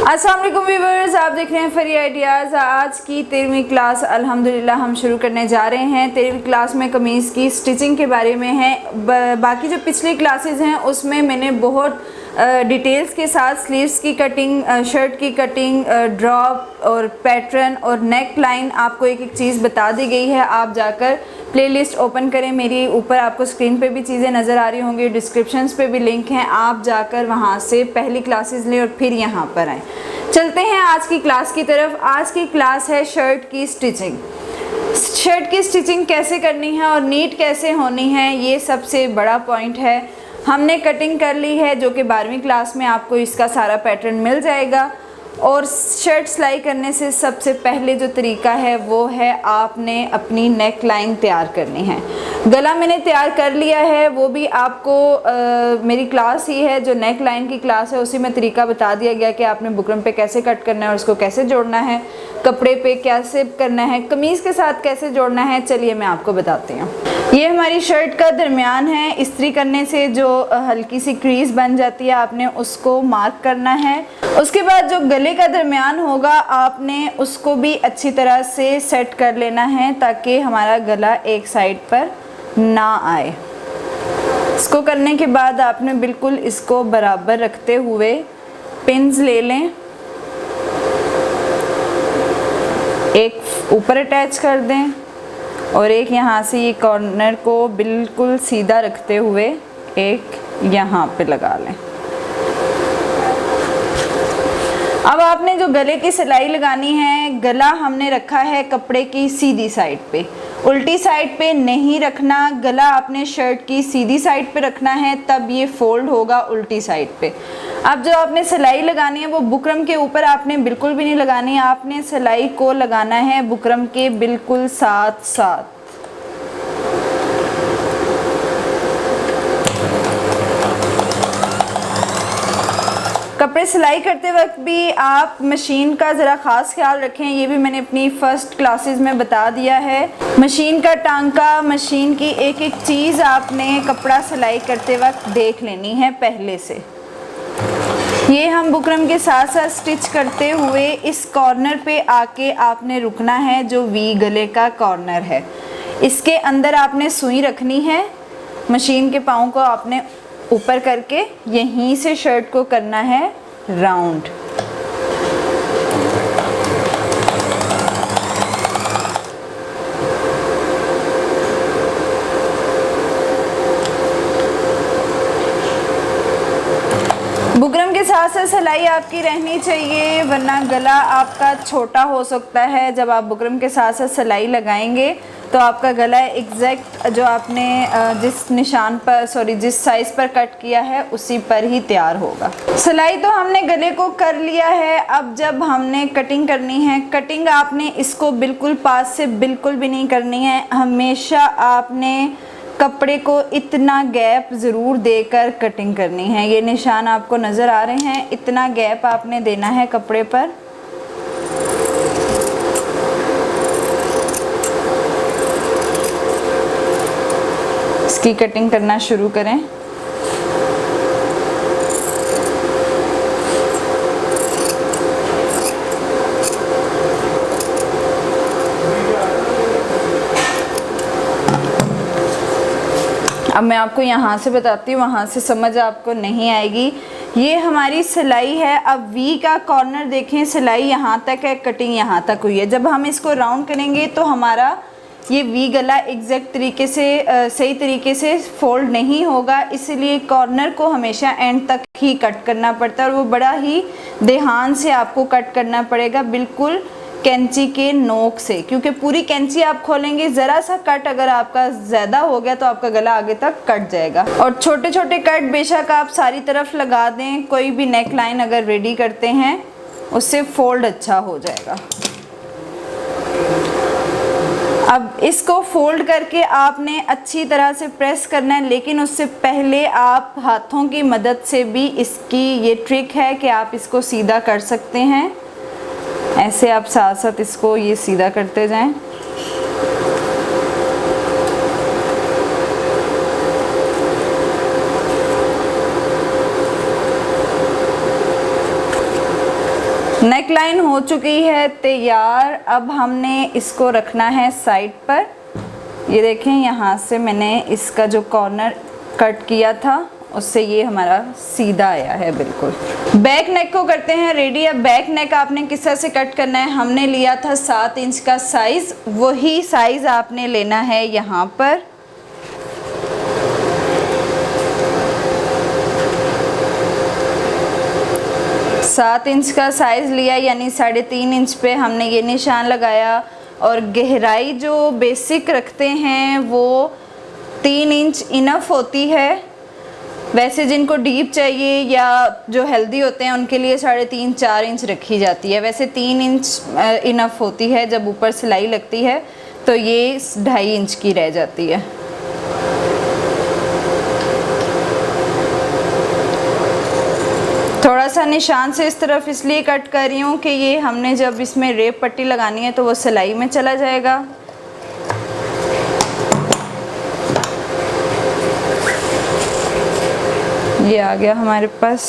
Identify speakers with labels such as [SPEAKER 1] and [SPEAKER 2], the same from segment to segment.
[SPEAKER 1] अस्सलाम वालेकुम व्यूअर्स, आप देख रहे हैं फ्री आइडियाज़। आज की 13वीं क्लास अल्हम्दुलिल्लाह हम शुरू करने जा रहे हैं। 13वीं क्लास में कमीज़ की स्टिचिंग के बारे में है। बाकी जो पिछली क्लासेस हैं उसमें मैंने बहुत डिटेल्स के साथ स्लीव्स की कटिंग, शर्ट की कटिंग, ड्रॉप और पैटर्न और नेक लाइन आपको एक एक चीज़ बता दी गई है। आप जाकर प्लेलिस्ट ओपन करें, मेरी ऊपर आपको स्क्रीन पे भी चीज़ें नज़र आ रही होंगी, डिस्क्रिप्शंस पे भी लिंक हैं, आप जाकर वहाँ से पहली क्लासेस लें और फिर यहाँ पर आएँ। चलते हैं आज की क्लास की तरफ। आज की क्लास है शर्ट की स्टिचिंग। शर्ट की स्टिचिंग कैसे करनी है और नीट कैसे होनी है, ये सबसे बड़ा पॉइंट है। हमने कटिंग कर ली है, जो कि 12वीं क्लास में आपको इसका सारा पैटर्न मिल जाएगा। और शर्ट सिलाई करने से सबसे पहले जो तरीका है वो है आपने अपनी नेक लाइन तैयार करनी है। गला मैंने तैयार कर लिया है, वो भी आपको मेरी क्लास ही है जो नेक लाइन की क्लास है, उसी में तरीका बता दिया गया कि आपने बुकरम पे कैसे कट करना है और उसको कैसे जोड़ना है, कपड़े पे कैसे करना है, कमीज़ के साथ कैसे जोड़ना है। चलिए मैं आपको बताती हूँ। ये हमारी शर्ट का दरमियान है। इस्त्री करने से जो हल्की सी क्रीज बन जाती है, आपने उसको मार्क करना है। उसके बाद जो गले का दरमियान होगा, आपने उसको भी अच्छी तरह से सेट कर लेना है ताकि हमारा गला एक साइड पर ना आए। इसको करने के बाद आपने बिल्कुल इसको बराबर रखते हुए पिन्स ले लें, एक ऊपर अटैच कर दें और एक यहाँ से ये कॉर्नर को बिल्कुल सीधा रखते हुए एक यहाँ पे लगा लें। अब आपने जो गले की सिलाई लगानी है, गला हमने रखा है कपड़े की सीधी साइड पे, उल्टी साइड पे नहीं रखना। गला आपने शर्ट की सीधी साइड पे रखना है, तब ये फोल्ड होगा उल्टी साइड पे। अब जो आपने सिलाई लगानी है वो बुकरम के ऊपर आपने बिल्कुल भी नहीं लगानी है, आपने सिलाई को लगाना है बुकरम के बिल्कुल साथ साथ। कपड़े सिलाई करते वक्त भी आप मशीन का ज़रा ख़ास ख्याल रखें, ये भी मैंने अपनी फ़र्स्ट क्लासेस में बता दिया है। मशीन का टांका, मशीन की एक एक चीज़ आपने कपड़ा सिलाई करते वक्त देख लेनी है पहले से। ये हम बुकरम के साथ साथ स्टिच करते हुए इस कॉर्नर पे आके आपने रुकना है, जो वी गले का कॉर्नर है। इसके अंदर आपने सुई रखनी है, मशीन के पाँव को आपने ऊपर करके यहीं से शर्ट को करना है राउंड। बुकरम के साथ साथ सिलाई आपकी रहनी चाहिए, वरना गला आपका छोटा हो सकता है। जब आप बुकरम के साथ साथ सिलाई लगाएंगे तो आपका गला एग्जैक्ट जो आपने जिस निशान पर जिस साइज़ पर कट किया है उसी पर ही तैयार होगा। सिलाई तो हमने गले को कर लिया है। अब जब हमने कटिंग करनी है, कटिंग आपने इसको बिल्कुल पास से बिल्कुल भी नहीं करनी है। हमेशा आपने कपड़े को इतना गैप ज़रूर देकर कटिंग करनी है। ये निशान आपको नज़र आ रहे हैं, इतना गैप आपने देना है कपड़े पर। इसकी कटिंग करना शुरू करें। अब मैं आपको यहाँ से बताती हूँ, वहाँ से समझ आपको नहीं आएगी। ये हमारी सिलाई है। अब वी का कॉर्नर देखें, सिलाई यहाँ तक है, कटिंग यहाँ तक हुई है। जब हम इसको राउंड करेंगे तो हमारा ये वी गला एग्जैक्ट तरीके से सही तरीके से फोल्ड नहीं होगा, इसलिए कॉर्नर को हमेशा एंड तक ही कट करना पड़ता है और वो बड़ा ही ध्यान से आपको कट करना पड़ेगा, बिल्कुल कैंची के नोक से, क्योंकि पूरी कैंची आप खोलेंगे, ज़रा सा कट अगर आपका ज़्यादा हो गया तो आपका गला आगे तक कट जाएगा। और छोटे छोटे कट बेशक आप सारी तरफ लगा दें, कोई भी नेक लाइन अगर रेडी करते हैं उससे फोल्ड अच्छा हो जाएगा। अब इसको फोल्ड करके आपने अच्छी तरह से प्रेस करना है, लेकिन उससे पहले आप हाथों की मदद से भी, इसकी ये ट्रिक है कि आप इसको सीधा कर सकते हैं। ऐसे आप साथ साथ इसको ये सीधा करते जाएं। नेक लाइन हो चुकी है तैयार। अब हमने इसको रखना है साइड पर। ये देखें, यहाँ से मैंने इसका जो कॉर्नर कट किया था उससे ये हमारा सीधा आया है बिल्कुल। बैक नेक को करते हैं रेडी। अब बैक नेक आपने किस तरह से कट करना है, हमने लिया था 7 इंच का साइज़, वही साइज़ आपने लेना है यहाँ पर। सात इंच का साइज़ लिया, यानी 3.5 इंच पे हमने ये निशान लगाया। और गहराई जो बेसिक रखते हैं वो 3 इंच इनफ होती है। वैसे जिनको डीप चाहिए या जो हेल्दी होते हैं उनके लिए 3.5-4 इंच रखी जाती है। वैसे 3 इंच इनफ होती है। जब ऊपर सिलाई लगती है तो ये 2.5 इंच की रह जाती है। थोड़ा सा निशान से इस तरफ इसलिए कट कर रही हूँ कि ये हमने जब इसमें रेप पट्टी लगानी है तो वो सिलाई में चला जाएगा। ये आ गया हमारे पास।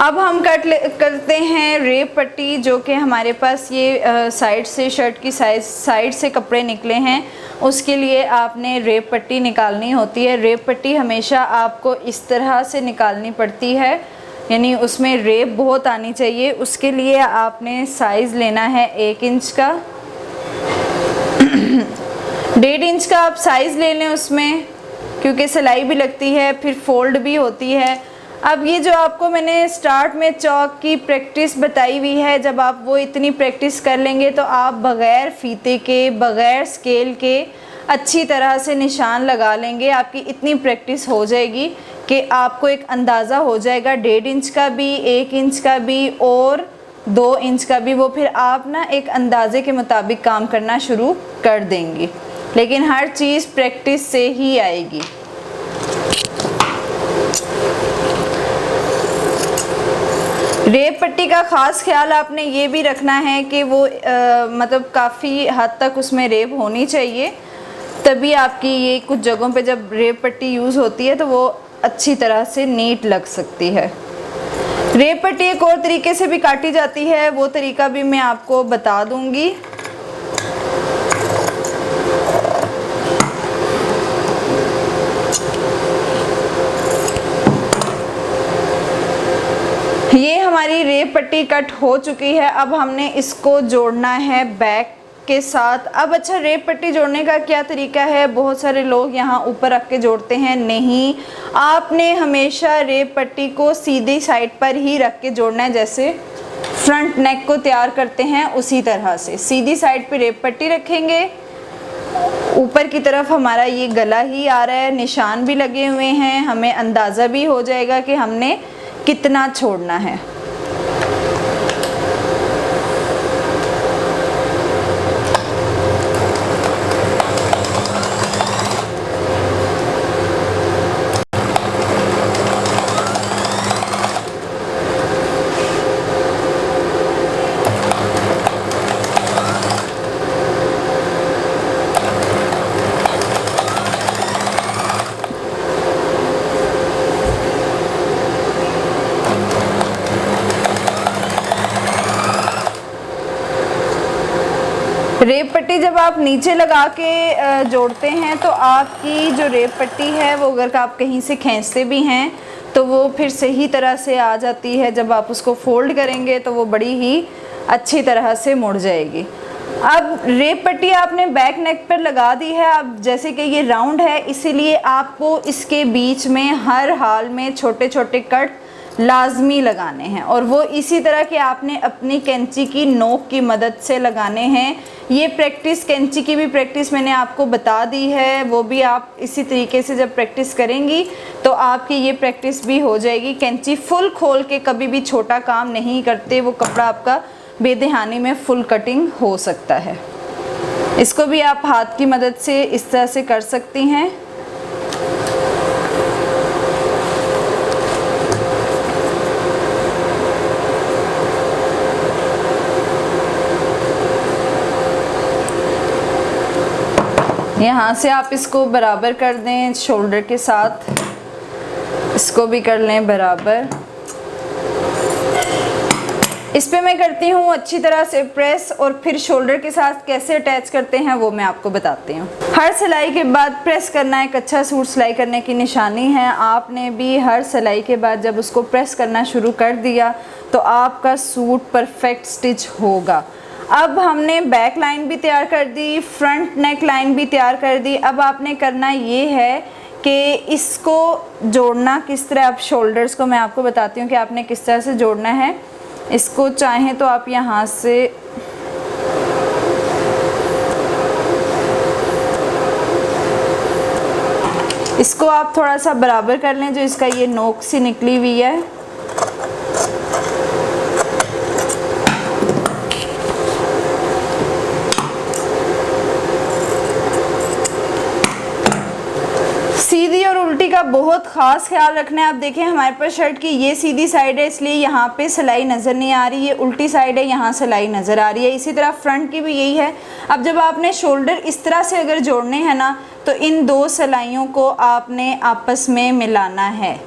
[SPEAKER 1] अब हम करते हैं रेप पट्टी, जो कि हमारे पास ये साइड से शर्ट की साइड से कपड़े निकले हैं, उसके लिए आपने रेप पट्टी निकालनी होती है। रेप पट्टी हमेशा आपको इस तरह से निकालनी पड़ती है, यानी उसमें रेप बहुत आनी चाहिए। उसके लिए आपने साइज़ लेना है 1 इंच का। 1.5 इंच का आप साइज़ ले लें उसमें, क्योंकि सिलाई भी लगती है, फिर फोल्ड भी होती है। अब ये जो आपको मैंने स्टार्ट में चौक की प्रैक्टिस बताई हुई है, जब आप वो इतनी प्रैक्टिस कर लेंगे तो आप बग़ैर फीते के, बग़ैर स्केल के अच्छी तरह से निशान लगा लेंगे। आपकी इतनी प्रैक्टिस हो जाएगी कि आपको एक अंदाज़ा हो जाएगा 1.5 इंच का भी, 1 इंच का भी और 2 इंच का भी। वो फिर आप ना एक अंदाज़े के मुताबिक काम करना शुरू कर देंगी। लेकिन हर चीज़ प्रैक्टिस से ही आएगी। रेप पट्टी का ख़ास ख्याल आपने ये भी रखना है कि वो मतलब काफ़ी हद तक उसमें रेप होनी चाहिए, तभी आपकी ये कुछ जगहों पे जब रेप पट्टी यूज़ होती है तो वो अच्छी तरह से नीट लग सकती है। रेप पट्टी एक और तरीके से भी काटी जाती है, वो तरीका भी मैं आपको बता दूँगी। ये हमारी रेप पट्टी कट हो चुकी है। अब हमने इसको जोड़ना है बैक के साथ। अब अच्छा, रेप पट्टी जोड़ने का क्या तरीका है? बहुत सारे लोग यहाँ ऊपर रख के जोड़ते हैं। नहीं, आपने हमेशा रेप पट्टी को सीधी साइड पर ही रख के जोड़ना है। जैसे फ्रंट नेक को तैयार करते हैं उसी तरह से सीधी साइड पे रेप पट्टी रखेंगे। ऊपर की तरफ हमारा ये गला ही आ रहा है, निशान भी लगे हुए हैं, हमें अंदाज़ा भी हो जाएगा कि हमने कितना छोड़ना है। रेप पट्टी जब आप नीचे लगा के जोड़ते हैं तो आपकी जो रेप पट्टी है वो अगर आप कहीं से खींचते भी हैं तो वो फिर सही तरह से आ जाती है। जब आप उसको फोल्ड करेंगे तो वो बड़ी ही अच्छी तरह से मुड़ जाएगी। अब रेप पट्टी आपने बैक नेक पर लगा दी है। अब जैसे कि ये राउंड है, इसीलिए आपको इसके बीच में हर हाल में छोटे छोटे कट लाजमी लगाने हैं, और वो इसी तरह के आपने अपनी कैंची की नोक की मदद से लगाने हैं। ये प्रैक्टिस, कैंची की भी प्रैक्टिस मैंने आपको बता दी है, वो भी आप इसी तरीके से जब प्रैक्टिस करेंगी तो आपकी ये प्रैक्टिस भी हो जाएगी। कैंची फुल खोल के कभी भी छोटा काम नहीं करते, वो कपड़ा आपका बेदहानी में फुल कटिंग हो सकता है। इसको भी आप हाथ की मदद से इस तरह से कर सकती हैं। यहाँ से आप इसको बराबर कर दें शोल्डर के साथ, इसको भी कर लें बराबर। इस पे मैं करती हूँ अच्छी तरह से प्रेस और फिर शोल्डर के साथ कैसे अटैच करते हैं वो मैं आपको बताती हूँ। हर सिलाई के बाद प्रेस करना एक अच्छा सूट सिलाई करने की निशानी है। आपने भी हर सिलाई के बाद जब उसको प्रेस करना शुरू कर दिया तो आपका सूट परफेक्ट स्टिच होगा। अब हमने बैक लाइन भी तैयार कर दी, फ्रंट नेक लाइन भी तैयार कर दी। अब आपने करना ये है कि इसको जोड़ना किस तरह। अब शोल्डर्स को मैं आपको बताती हूँ कि आपने किस तरह से जोड़ना है। इसको चाहें तो आप यहाँ से इसको आप थोड़ा सा बराबर कर लें, जो इसका ये नोक सी निकली हुई है। सीधी और उल्टी का बहुत ख़ास ख्याल रखना है। आप देखें हमारे पास शर्ट की ये सीधी साइड है, इसलिए यहाँ पे सिलाई नज़र नहीं आ रही। ये उल्टी साइड है, यहाँ सिलाई नज़र आ रही है। इसी तरह फ्रंट की भी यही है। अब जब आपने शोल्डर इस तरह से अगर जोड़ने हैं ना, तो इन दो सिलाइयों को आपने आपस में मिलाना है।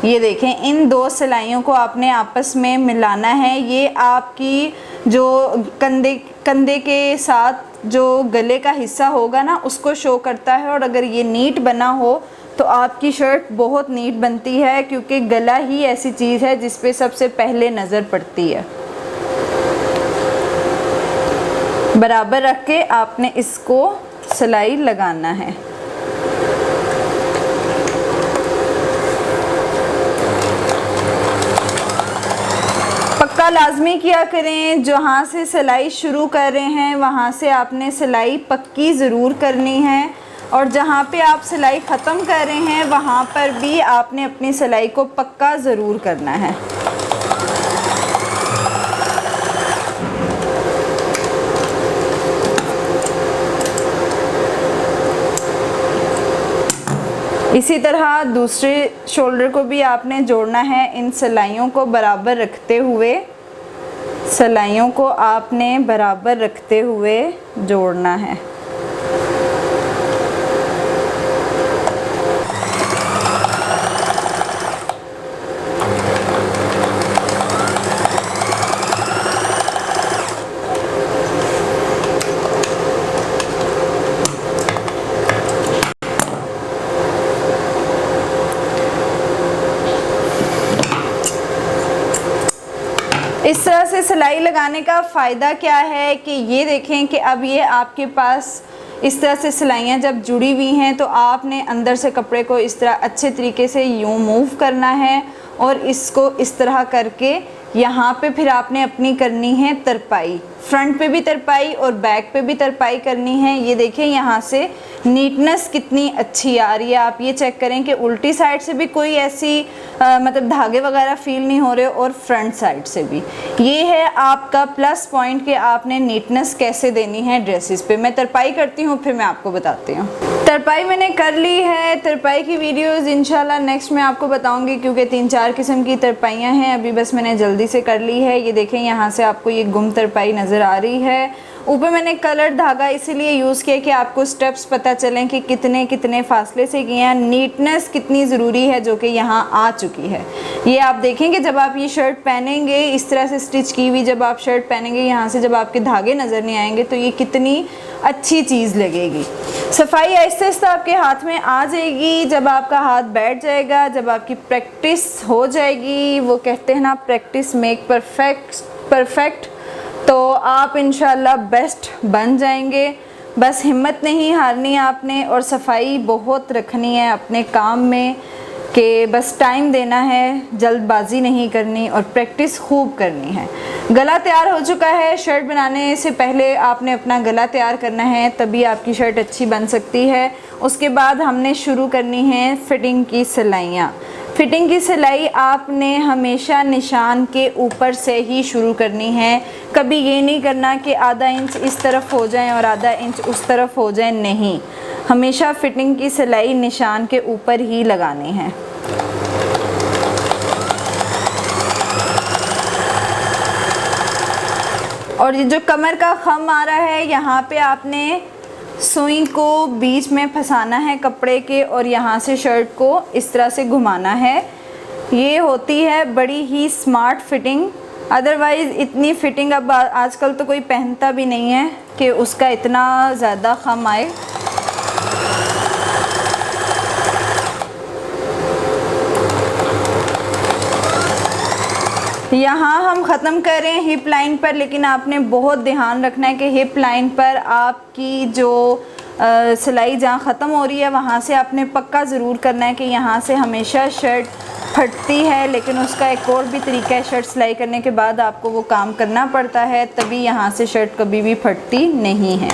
[SPEAKER 1] ये देखें, इन दो सिलाइयों को आपने आपस में मिलाना है। ये आपकी जो कंधे के साथ जो गले का हिस्सा होगा ना, उसको शो करता है। और अगर ये नीट बना हो तो आपकी शर्ट बहुत नीट बनती है, क्योंकि गला ही ऐसी चीज़ है जिस पे सबसे पहले नज़र पड़ती है। बराबर रख के आपने इसको सिलाई लगाना है। पक्का लाजमी किया करें, जहाँ से सिलाई शुरू कर रहे हैं वहाँ से आपने सिलाई पक्की ज़रूर करनी है, और जहाँ पे आप सिलाई ख़त्म कर रहे हैं वहाँ पर भी आपने अपनी सिलाई को पक्का ज़रूर करना है। इसी तरह दूसरे शोल्डर को भी आपने जोड़ना है। इन सिलाइयों को बराबर रखते हुए, सिलाइयों को आपने बराबर रखते हुए जोड़ना है। इस तरह से सिलाई लगाने का फ़ायदा क्या है कि ये देखें कि अब ये आपके पास इस तरह से सिलाइयाँ जब जुड़ी हुई हैं तो आपने अंदर से कपड़े को इस तरह अच्छे तरीके से यूँ मूव करना है, और इसको इस तरह करके यहाँ पे फिर आपने अपनी करनी है तरपाई। फ्रंट पे भी तरपाई और बैक पे भी तरपाई करनी है। ये देखें यहाँ से नीटनेस कितनी अच्छी आ रही है। आप ये चेक करें कि उल्टी साइड से भी कोई ऐसी मतलब धागे वगैरह फील नहीं हो रहे, और फ्रंट साइड से भी। ये है आपका प्लस पॉइंट कि आपने नीटनेस कैसे देनी है ड्रेसेस पे। मैं तरपाई करती हूँ फिर मैं आपको बताती हूँ। तरपाई मैंने कर ली है। तरपाई की वीडियोस इंशाल्लाह नेक्स्ट में आपको बताऊंगी, क्योंकि 3-4 किस्म की तरपाइयाँ हैं। अभी बस मैंने जल्दी से कर ली है। ये देखें यहाँ से आपको ये गुम तरपाई नज़र आ रही है। ऊपर मैंने कलर धागा इसीलिए यूज़ किया कि आपको स्टेप्स पता चलें कि कितने कितने फासले से किए हैं। नीटनेस कितनी ज़रूरी है जो कि यहाँ आ चुकी है। ये आप देखेंगे जब आप ये शर्ट पहनेंगे, इस तरह से स्टिच की हुई जब आप शर्ट पहनेंगे, यहाँ से जब आपके धागे नज़र नहीं आएंगे तो ये कितनी अच्छी चीज़ लगेगी। सफाई आहिस्ते आहिस्ते आपके हाथ में आ जाएगी जब आपका हाथ बैठ जाएगा, जब आपकी प्रैक्टिस हो जाएगी। वो कहते हैं ना, प्रैक्टिस मेक परफेक्ट। तो आप इंशाल्लाह बेस्ट बन जाएंगे। बस हिम्मत नहीं हारनी आपने, और सफाई बहुत रखनी है अपने काम में, कि बस टाइम देना है, जल्दबाजी नहीं करनी और प्रैक्टिस खूब करनी है। गला तैयार हो चुका है। शर्ट बनाने से पहले आपने अपना गला तैयार करना है, तभी आपकी शर्ट अच्छी बन सकती है। उसके बाद हमने शुरू करनी है फिटिंग की सिलाइयाँ। फिटिंग की सिलाई आपने हमेशा निशान के ऊपर से ही शुरू करनी है। कभी ये नहीं करना कि आधा इंच इस तरफ हो जाए और आधा इंच उस तरफ हो जाए, नहीं। हमेशा फिटिंग की सिलाई निशान के ऊपर ही लगानी है। और ये जो कमर का खम आ रहा है, यहाँ पे आपने सुई को बीच में फंसाना है कपड़े के, और यहाँ से शर्ट को इस तरह से घुमाना है। ये होती है बड़ी ही स्मार्ट फिटिंग। अदरवाइज़ इतनी फिटिंग अब आजकल तो कोई पहनता भी नहीं है कि उसका इतना ज़्यादा खम आए। यहाँ हम ख़त्म कर रहे हैं हिप लाइन पर, लेकिन आपने बहुत ध्यान रखना है कि हिप लाइन पर आपकी जो सिलाई जहाँ ख़त्म हो रही है वहाँ से आपने पक्का ज़रूर करना है कि यहाँ से हमेशा शर्ट फटती है, लेकिन उसका एक और भी तरीका है, शर्ट सिलाई करने के बाद आपको वो काम करना पड़ता है, तभी यहाँ से शर्ट कभी भी फटती नहीं है।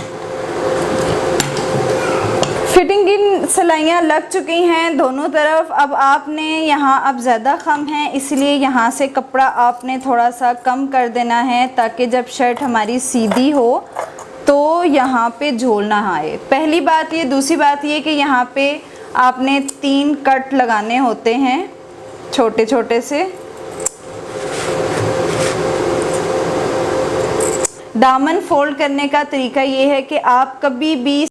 [SPEAKER 1] फिटिंग की सिलाइयाँ लग चुकी हैं दोनों तरफ। अब आपने यहाँ अब ज़्यादा कम है, इसलिए यहाँ से कपड़ा आपने थोड़ा सा कम कर देना है ताकि जब शर्ट हमारी सीधी हो तो यहाँ पे झोल ना आए। पहली बात ये। दूसरी बात ये कि यहाँ पे आपने 3 कट लगाने होते हैं छोटे छोटे से। दामन फोल्ड करने का तरीका ये है कि आप कभी भी